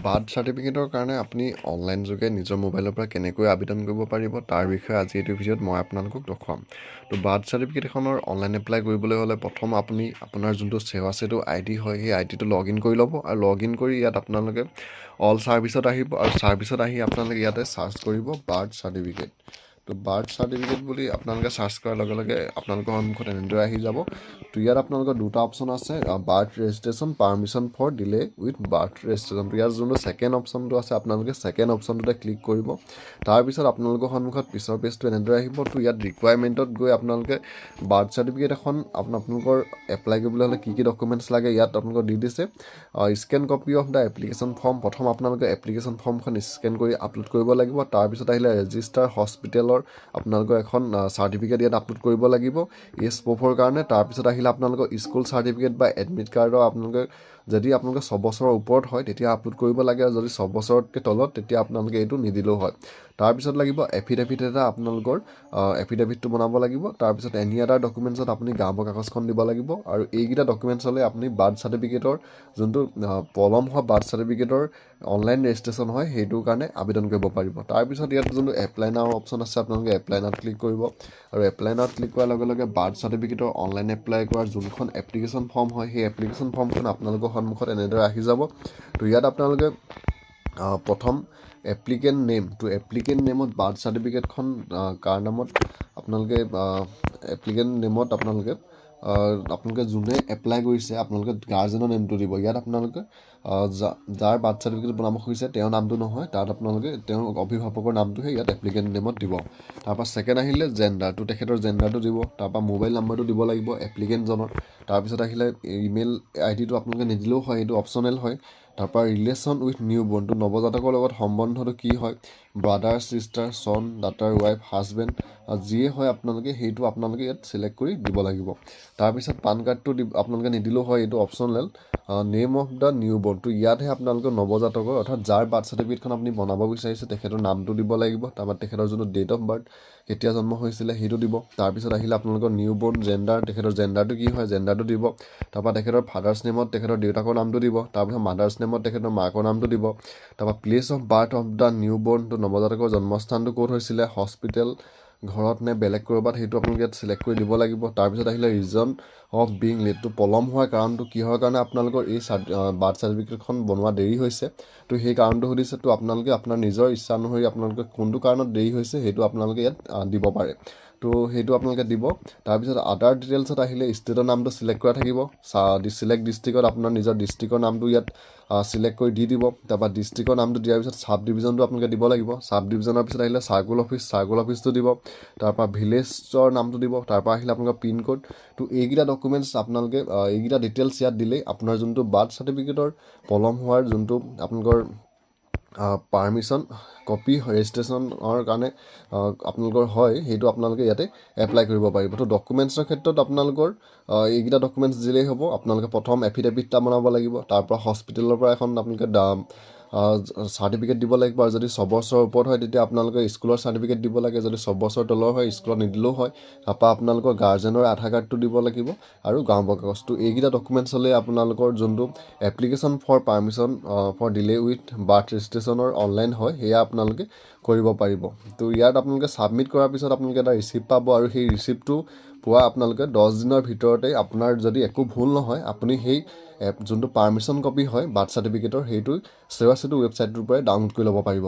Birth চাৰ্টিফিকেটৰ কাৰণে আপুনি online যোগে নিজৰ মোবাইলৰ পৰা কেনেকৈ আবেদন কৰিব পাৰিব তাৰ বিষয়ে আজি এইটো ভিডিঅ'ত মই আপোনালোকক দেখুৱাম। তো বাৰ্থ চাৰ্টিফিকেট এখনৰ অনলাইন এপ্লাই কৰিবলৈ হ'লে প্ৰথম আপুনি আপোনাৰ যোনটো সেৱা সেতু ID হয় সেই IDটো লগ ইন কৰি ল'ব আৰু লগ ইন কৰি ইয়াত আপোনালোকে অল ছাৰ্ভিচত আহিব আৰু ছাৰ্ভিচত আহি আপোনালোকে ইয়াতে চাৰ্চ কৰিব বাৰ্থ চাৰ্টিফিকেট। তো বাৰ্থ চাৰ্টিফিকেট বুলি আপোনালোকে চাৰ্চ কৰাৰ লগে লগে আপোনালোকৰ সন্মুখত এনেদৰে আহি যাব। তো ইয়াত আপোনালোকৰ দুটা অপশ্যন আছে, birth registration permission for delay with birth registration. তো ইয়াৰ যোনটো ছেকেণ্ড অপশ্যনটো আছে আপোনালোকে ছেকেণ্ড অপশ্যনটোতে ক্লিক কৰিব। তাৰপিছত আপোনালোকৰ সন্মুখত পিছৰ পেজটো এনেদৰে আহিব। তো ইয়াত ৰিকুৱাৰমেণ্টত গৈ আপোনালোকে বাৰ্থ চাৰ্টিফিকেট এখন আপোনালোকৰ এপ্লাই কৰিবলৈ হ'লে কি ডকুমেণ্টছ লাগে ইয়াত আপোনালোকৰ দি দিছে। Scan copy of the application form, প্ৰথম আপোনালোকে এপ্লিকেশ্যন ফৰ্মখন স্কেন কৰি আপলোড কৰিব লাগিব। তাৰপিছত আহিলে ৰেজিষ্টাৰ হস্পিটেলৰ আপোনালোকৰ এখন চাৰ্টিফিকেট ইয়াত আপলোড কৰিব লাগিব এজ প্ৰুফৰ কাৰণে। তাৰপিছত আহিলে আপোনালোকৰ স্কুল চাৰ্টিফিকেট বা এডমিট কাৰ্ডৰ আপোনালোকে যদি আপোনালোকে 6 বছৰৰ ওপৰত হয় তেতিয়া আপলোড কৰিব লাগে, আৰু যদি 6 বছৰতকৈ তলত তেতিয়া আপোনালোকে এইটো নিদিলেও হয়। তাৰপিছত লাগিব এফিডেভিট এটা, আপোনালোকৰ এফিডেভিটটো বনাব লাগিব। তাৰপিছত এনি আদাৰ ডকুমেণ্টছত আপুনি গাঁওবুঢ়া কাগজখন দিব লাগিব, আৰু এইকেইটা ডকুমেণ্টছ হ'লে আপুনি বাৰ্থ চাৰ্টিফিকেটৰ যোনটো পলম হোৱা বাৰ্থ চাৰ্টিফিকেটৰ অনলাইন ৰেজিষ্ট্ৰেশ্যন হয় সেইটোৰ কাৰণে আবেদন কৰিব পাৰিব। তাৰপিছত ইয়াত যোনটো এপ্লাই নাও অপশ্যন আছে আপোনালোকে এপ্লাই নাওত ক্লিক কৰিব, আৰু এপ্লাই নাওত ক্লিক কৰাৰ লগে লগে বাৰ্থ চাৰ্টিফিকেটৰ অনলাইন এপ্লাই কৰাৰ যোনখন এপ্লিকেশ্যন ফৰ্ম হয় সেই এপ্লিকেশ্যন ফৰ্মখন আপোনালোকৰ সন্মুখত এনেদৰে আহি যাব। তো ইয়াত আপোনালোকে প্ৰথম এপ্লিকেণ্ট নেম, তো এপ্লিকেণ্ট নেমত বাৰ্থ চাৰ্টিফিকেটখন কাৰ নামত আপোনালোকে এপ্লিকেণ্ট নেমত আপোনালোকে যোনে এপ্লাই কৰিছে আপোনালোকে গাৰ্জেনৰ নেমটো দিব। ইয়াত আপোনালোকে যাৰ বাৰ্থ চাৰ্টিফিকেট বনাব খুজিছে তেওঁৰ নামটো নহয়, তাত আপোনালোকে তেওঁৰ অভিভাৱকৰ নামটোহে ইয়াত এপ্লিকেণ্ট নেমত দিব। তাৰপৰা ছেকেণ্ড আহিলে জেণ্ডাৰ, তো তেখেতৰ জেণ্ডাৰটো দিব। তাৰপৰা মোবাইল নাম্বাৰটো দিব লাগিব এপ্লিকেণ্টজনৰ। তাৰপিছত আহিলে ইমেইল IDটো আপোনালোকে নিদিলেও হয়, সেইটো অপশ্যনেল হয়। তাৰপৰা ৰিলেশ্যন উইথ নিউ বৰ্ণ, তো নৱজাতকৰ লগত সম্বন্ধটো কি হয়, ব্ৰাদাৰ চিষ্টাৰ চন ডাটাৰ ৱাইফ হাজবেণ্ড যিয়ে হয় আপোনালোকে সেইটো আপোনালোকে ইয়াত চিলেক্ট কৰি দিব লাগিব। তাৰপিছত পান কাৰ্ডটো আপোনালোকে নিদিলেও হয়, এইটো optional. Name of the new বৰ্ণ, তো ইয়াতহে আপোনালোকে নৱজাতকৰ অৰ্থাৎ যাৰ বাৰ্থ চাৰ্টিফিকেটখন আপুনি বনাব বিচাৰিছে তেখেতৰ নামটো দিব লাগিব। তাৰপৰা তেখেতৰ যোনটো ডেট অফ বাৰ্থ কেতিয়া জন্ম হৈছিলে সেইটো দিব। তাৰপিছত আহিলে আপোনালোকৰ নিউ বৰ্ণ জেণ্ডাৰ, তেখেতৰ জেণ্ডাৰটো কি হয় জেণ্ডাৰটো দিব। তাৰপৰা তেখেতৰ ফাদাৰ্ছ নেমত তেখেতৰ দেউতাকৰ নামটো দিব। তাৰপিছত মাদাৰ্ছ নেমত তেখেতৰ মাকৰ নামটো দিব। তাৰপৰা place of birth of the new বৰ্ণটো নৱজাতকৰ জন্মস্থানটো ক'ত হৈছিলে, হস্পিটেল, ঘৰত নে বেলেগ ক'ৰবাত, সেইটো আপোনালোকে ইয়াত চিলেক্ট কৰি দিব লাগিব। তাৰপিছত আহিলে ৰিজন অফ বিং লেটটো পলম হোৱাৰ কাৰণটো কিহৰ কাৰণে আপোনালোকৰ এই বাৰ্থ চাৰ্টিফিকেটখন বনোৱা দেৰি হৈছে, তো সেই কাৰণটো সুধিছে। তো আপোনালোকে আপোনাৰ নিজৰ ইচ্ছা অনুসৰি আপোনালোকে কোনটো কাৰণত দেৰি হৈছে সেইটো আপোনালোকে ইয়াত দিব পাৰে, তো সেইটো আপোনালোকে দিব। তাৰপিছত আদাৰ ডিটেইলছত আহিলে ষ্টেটৰ নামটো চিলেক্ট কৰা থাকিব। চিলেক্ট ডিষ্ট্ৰিক্টত আপোনাৰ নিজৰ ডিষ্ট্ৰিক্টৰ নামটো ইয়াত চিলেক্ট কৰি দি দিব। তাৰপৰা ডিষ্ট্ৰিক্টৰ নামটো দিয়াৰ পিছত চাব ডিভিজনটো আপোনালোকে দিব লাগিব। চাব ডিভিজনৰ পিছত আহিলে চাৰ্কুল অফিচটো দিব। তাৰপৰা ভিলেজৰ নামটো দিব। তাৰপৰা আহিলে আপোনালোকৰ পিনক'ড। তো এইকেইটা ডকুমেণ্টছ আপোনালোকে এইকেইটা ডিটেইলছ ইয়াত দিলেই আপোনাৰ যোনটো বাৰ্থ চাৰ্টিফিকেটৰ পলম হোৱাৰ যোনটো আপোনালোকৰ পাৰ্মিশ্যন কপি ৰেজিষ্ট্ৰেশ্যনৰ কাৰণে আপোনালোকৰ হয় সেইটো আপোনালোকে ইয়াতে এপ্লাই কৰিব পাৰিব। তো ডকুমেণ্টছৰ ক্ষেত্ৰত আপোনালোকৰ এইকেইটা ডকুমেণ্টছ দিলেই হ'ব। আপোনালোকে প্ৰথম এফিডেভিট এটা বনাব লাগিব। তাৰপৰা হস্পিটেলৰ পৰা এখন আপোনালোকে চাৰ্টিফিকেট দিব লাগিব, আৰু যদি 6 বছৰৰ ওপৰত হয় তেতিয়া আপোনালোকে স্কুলৰ চাৰ্টিফিকেট দিব লাগে। যদি 6 বছৰ তলৰ হয় স্কুলত নিদিলেও হয়। তাৰপৰা আপোনালোকৰ গাৰ্জেনৰ আধাৰ কাৰ্ডটো দিব লাগিব আৰু গাঁওবুঢ়া কাগজটো। এইকেইটা ডকুমেণ্টছ হ'লে আপোনালোকৰ যোনটো application for permission for delay with birth ৰেজিষ্ট্ৰেশ্যনৰ অনলাইন হয় সেয়া আপোনালোকে কৰিব পাৰিব। তো ইয়াত আপোনালোকে ছাবমিট কৰাৰ পিছত আপোনালোকে এটা ৰিচিপ্ট পাব, আৰু সেই ৰিচিপ্টটো পোৱা আপোনালোকে 10 দিনৰ ভিতৰতে আপোনাৰ যদি একো ভুল নহয় আপুনি সেই যোনটো পাৰ্মিশ্যন কপি হয় বাৰ্থ চাৰ্টিফিকেটৰ সেইটো সেৱা সেতু ৱেবছাইটটোৰ পৰাই ডাউনলোড কৰি ল'ব পাৰিব।